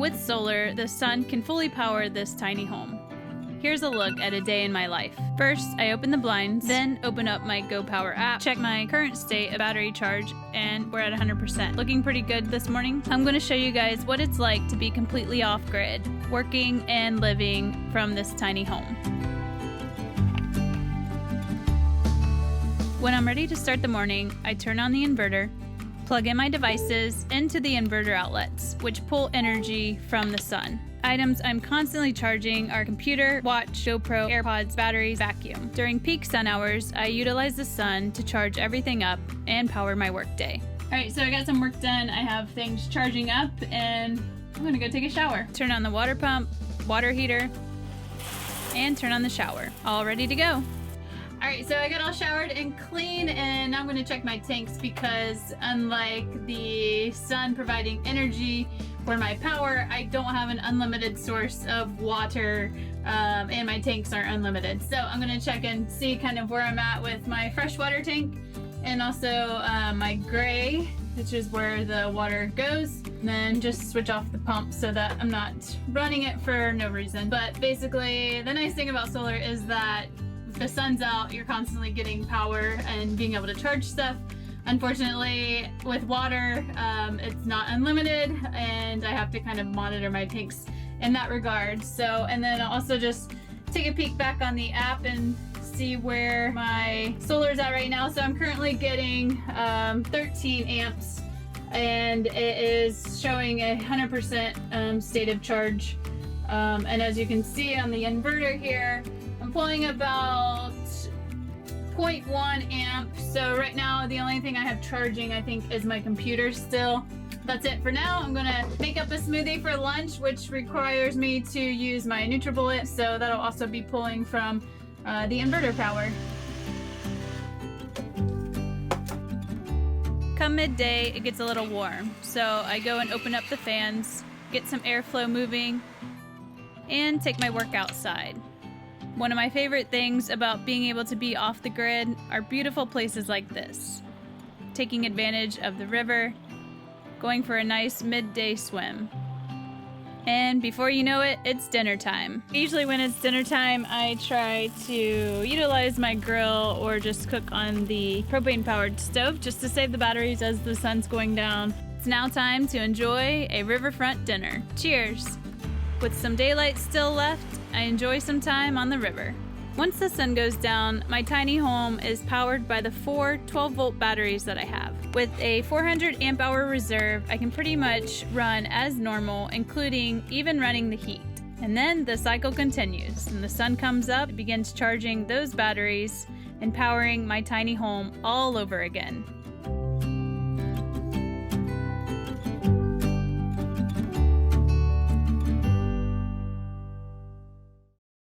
With solar, the sun can fully power this tiny home. Here's a look at a day in my life. First, I open the blinds, then open up my Go Power app, check my current state of battery charge, and we're at 100%. Looking pretty good this morning. I'm going to show you guys what it's like to be completely off-grid, working and living from this tiny home. When I'm ready to start the morning, I turn on the inverter, plug in my devices into the inverter outlets, which pull energy from the sun. Items I'm constantly charging are computer, watch, GoPro, AirPods, batteries, vacuum. During peak sun hours, I utilize the sun to charge everything up and power my workday. Alright, so I got some work done. I have things charging up and I'm gonna go take a shower. Turn on the water pump, water heater, and turn on the shower. All ready to go. Alright, so I got all showered and clean, and now I'm going to check my tanks because unlike the sun providing energy for my power, I don't have an unlimited source of water, and my tanks aren't unlimited. So I'm going to check and see kind of where I'm at with my freshwater tank and also my gray, which is where the water goes. And then just switch off the pump so that I'm not running it for no reason. But basically, the nice thing about solar is that if the sun's out, you're constantly getting power and being able to charge stuff. Unfortunately, with water, it's not unlimited, and I have to kind of monitor my tanks in that regard. So, and then I'll also just take a peek back on the app and see where my solar's at right now. So I'm currently getting 13 amps, and it is showing a 100% state of charge. And as you can see on the inverter here, I'm pulling about 0.1 amp. So right now the only thing I have charging, I think, is my computer still. That's it for now. I'm gonna make up a smoothie for lunch, which requires me to use my NutriBullet, so that'll also be pulling from the inverter power. Come midday, it gets a little warm, so I go and open up the fans, get some airflow moving, and take my work outside. One of my favorite things about being able to be off the grid are beautiful places like this. Taking advantage of the river, going for a nice midday swim. And before you know it, it's dinner time. Usually when it's dinner time, I try to utilize my grill or just cook on the propane-powered stove just to save the batteries as the sun's going down. It's now time to enjoy a riverfront dinner. Cheers! With some daylight still left, I enjoy some time on the river. Once the sun goes down, my tiny home is powered by the 4 12-volt batteries that I have. With a 400 amp hour reserve, I can pretty much run as normal, including even running the heat. And then the cycle continues, and the sun comes up, it begins charging those batteries and powering my tiny home all over again.